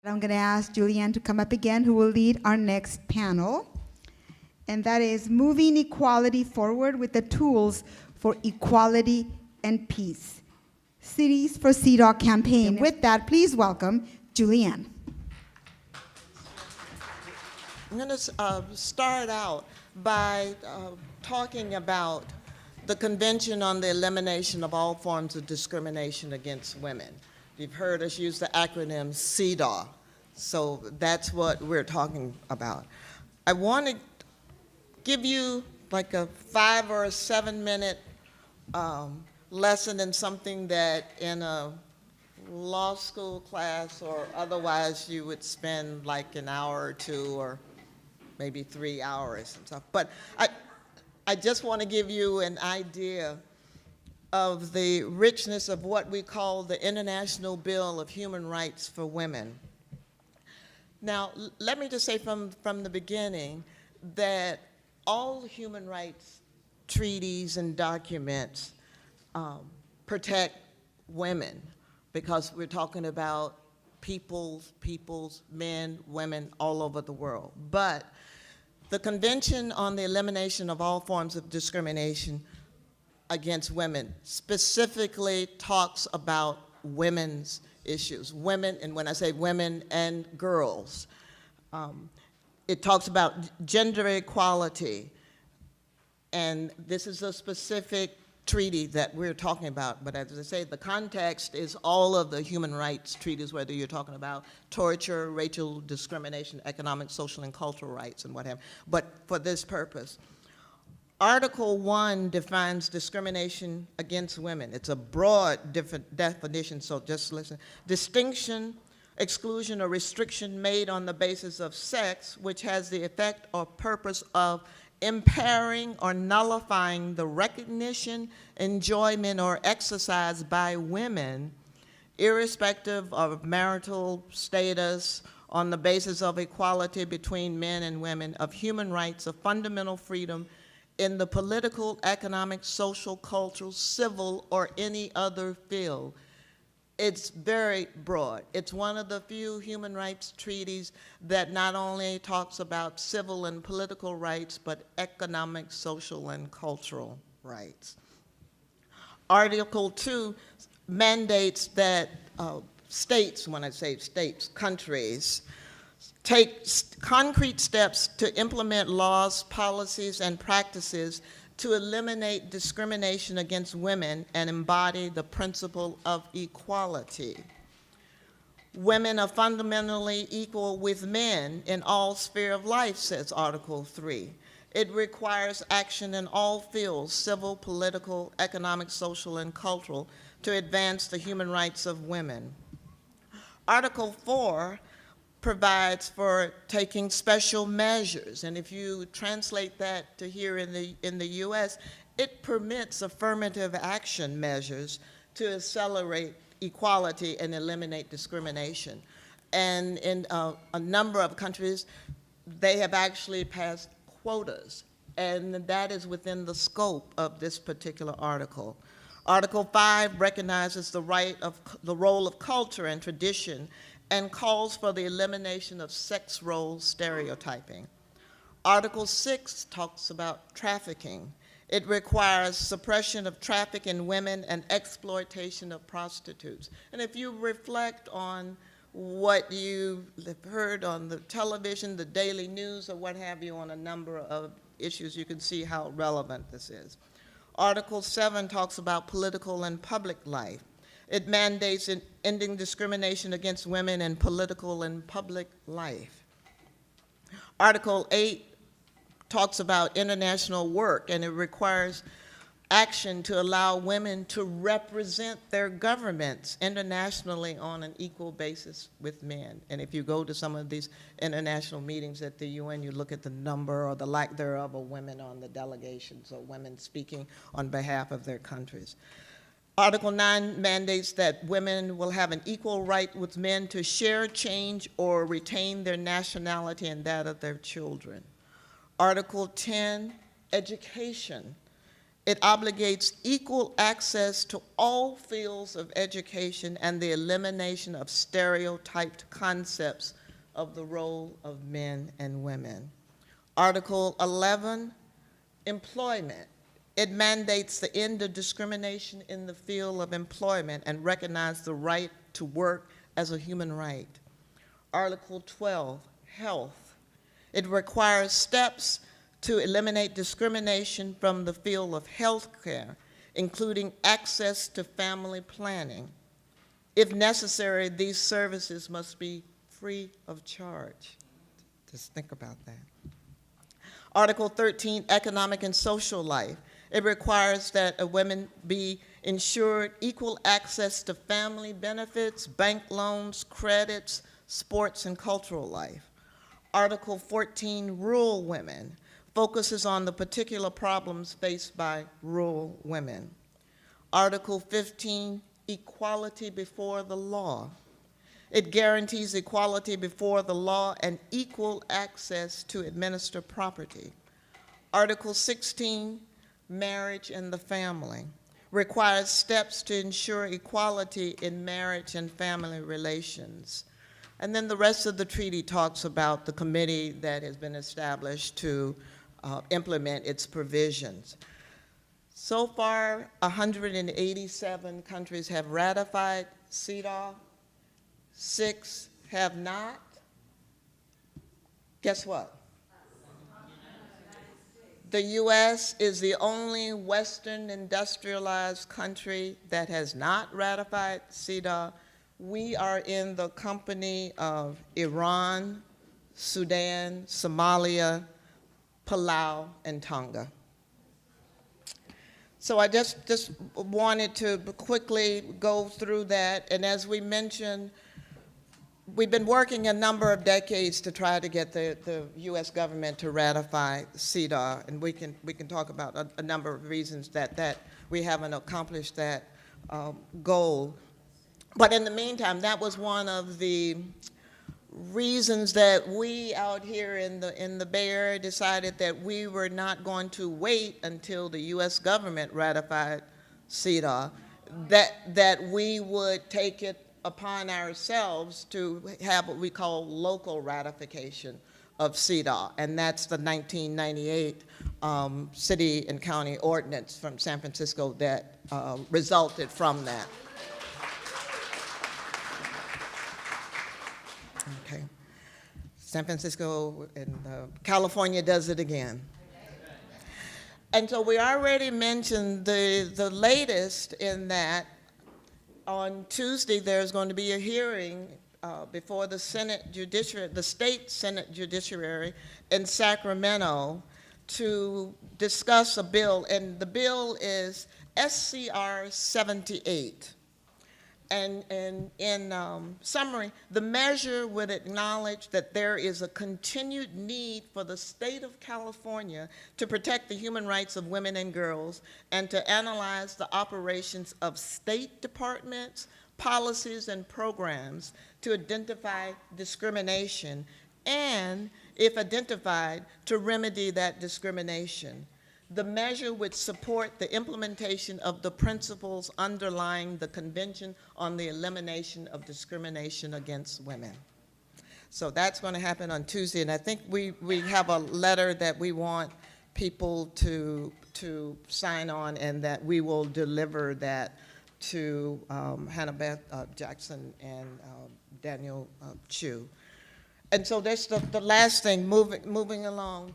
I'm going to ask Julianne to come up again, who will lead our next panel. And that is Moving Equality Forward with the Tools for Equality and Peace. Cities for CEDAW campaign. With that, please welcome Julianne. I'm going to start out by talking about the Convention on the Elimination of All Forms of Discrimination Against Women. You've heard us use the acronym CEDAW, so that's what we're talking about. I want to give you like a 5 or 7 minute lesson in something that in a law school class or otherwise you would spend like an hour or 2 or maybe 3 hours and stuff. But I just want to give you an idea of the richness of what we call the International Bill of Human Rights for Women. Now, let me just say from the beginning that all human rights treaties and documents protect women, because we're talking about peoples, men, women all over the world. But the Convention on the Elimination of All Forms of Discrimination Against Women specifically talks about women's issues, women, and when I say women and girls, it talks about gender equality, and this is a specific treaty that we're talking about, but as I say, the context is all of the human rights treaties, whether you're talking about torture, racial discrimination, economic, social, and cultural rights, and what have you. But for this purpose, Article 1 defines discrimination against women. It's a broad definition, so just listen. Distinction, exclusion, or restriction made on the basis of sex, which has the effect or purpose of impairing or nullifying the recognition, enjoyment, or exercise by women, irrespective of marital status, on the basis of equality between men and women, of human rights, of fundamental freedom in the political, economic, social, cultural, civil, or any other field. It's very broad. It's one of the few human rights treaties that not only talks about civil and political rights, but economic, social, and cultural rights. Article 2 mandates that states, when I say states, countries, take concrete steps to implement laws, policies, and practices to eliminate discrimination against women and embody the principle of equality. Women are fundamentally equal with men in all spheres of life, says Article 3. It requires action in all fields, civil, political, economic, social, and cultural, to advance the human rights of women. Article 4 provides for taking special measures, and if you translate that to here in the US, it permits affirmative action measures to accelerate equality and eliminate discrimination. And in a number of countries, they have actually passed quotas, and that is within the scope of this particular article. Article 5 recognizes the role of culture and tradition and calls for the elimination of sex role stereotyping. Article 6 talks about trafficking. It requires suppression of traffic in women and exploitation of prostitutes. And if you reflect on what you have heard on the television, the daily news, or what have you on a number of issues, you can see how relevant this is. Article 7 talks about political and public life. It mandates ending discrimination against women in political and public life. Article 8 talks about international work, and it requires action to allow women to represent their governments internationally on an equal basis with men. And if you go to some of these international meetings at the UN, you look at the number or the lack thereof of women on the delegations, or women speaking on behalf of their countries. Article 9 mandates that women will have an equal right with men to share, change, or retain their nationality and that of their children. Article 10, education. It obligates equal access to all fields of education and the elimination of stereotyped concepts of the role of men and women. Article 11, employment. It mandates the end of discrimination in the field of employment and recognizes the right to work as a human right. Article 12, health. It requires steps to eliminate discrimination from the field of health care, including access to family planning. If necessary, these services must be free of charge. Just think about that. Article 13, economic and social life. It requires that women be ensured equal access to family benefits, bank loans, credits, sports, and cultural life. Article 14, rural women, focuses on the particular problems faced by rural women. Article 15, equality before the law. It guarantees equality before the law and equal access to administer property. Article 16, marriage and the family, requires steps to ensure equality in marriage and family relations. And then the rest of the treaty talks about the committee that has been established to implement its provisions. So far, 187 countries have ratified CEDAW, 6 have not. Guess what? The US is the only Western industrialized country that has not ratified CEDAW. We are in the company of Iran, Sudan, Somalia, Palau, and Tonga. So I just wanted to quickly go through that, and as we mentioned, we've been working a number of decades to try to get the U.S. government to ratify CEDAW, and we can talk about a number of reasons that we haven't accomplished that goal. But in the meantime, that was one of the reasons that we out here in the Bay Area decided that we were not going to wait until the U.S. government ratified CEDAW, that we would take it upon ourselves to have what we call local ratification of CEDAW, and that's the 1998 city and county ordinance from San Francisco that resulted from that. Okay. San Francisco and California does it again. And so we already mentioned the latest in that. On Tuesday, there's going to be a hearing before the the state Senate Judiciary in Sacramento to discuss a bill, and the bill is SCR 78. And in summary, the measure would acknowledge that there is a continued need for the state of California to protect the human rights of women and girls and to analyze the operations of state departments, policies, and programs to identify discrimination and, if identified, to remedy that discrimination. The measure would support the implementation of the principles underlying the Convention on the Elimination of Discrimination Against Women. So that's going to happen on Tuesday, and I think we have a letter that we want people to sign on, and that we will deliver that to Hannah Beth Jackson and Daniel Chu. And so that's the last thing, moving along.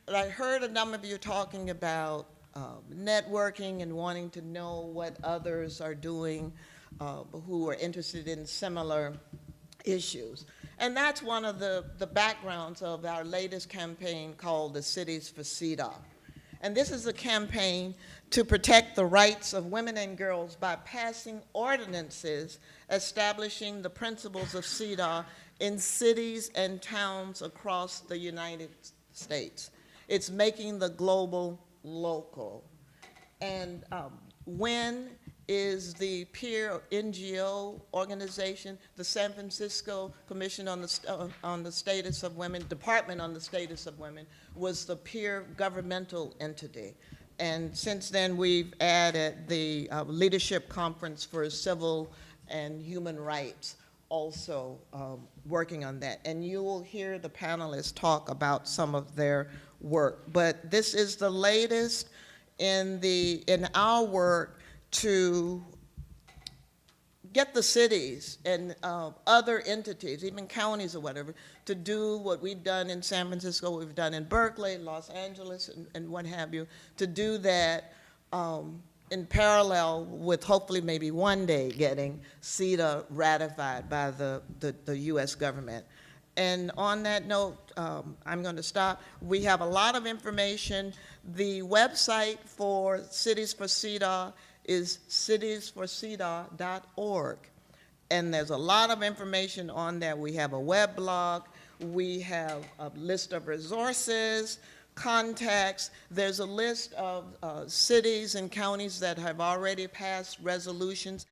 I heard a number of you talking about networking and wanting to know what others are doing who are interested in similar issues. And that's one of the backgrounds of our latest campaign called the Cities for CEDAW. And this is a campaign to protect the rights of women and girls by passing ordinances establishing the principles of CEDAW in cities and towns across the United States. It's making the global local. And WIN is the peer NGO organization. The San Francisco Commission on the Status of Women, Department on the Status of Women, was the peer governmental entity. And since then, we've added the Leadership Conference for Civil and Human Rights, also working on that. And you will hear the panelists talk about some of their work. But this is the latest in our work to get the cities and other entities, even counties or whatever, to do what we've done in San Francisco, what we've done in Berkeley, Los Angeles, and what have you, to do that in parallel with hopefully maybe one day getting CEDAW ratified by the US government. And on that note, I'm going to stop. We have a lot of information. The website for Cities for CEDAW is citiesforcedaw.org. And there's a lot of information on there. We have a web blog. We have a list of resources, contacts. There's a list of cities and counties that have already passed resolutions.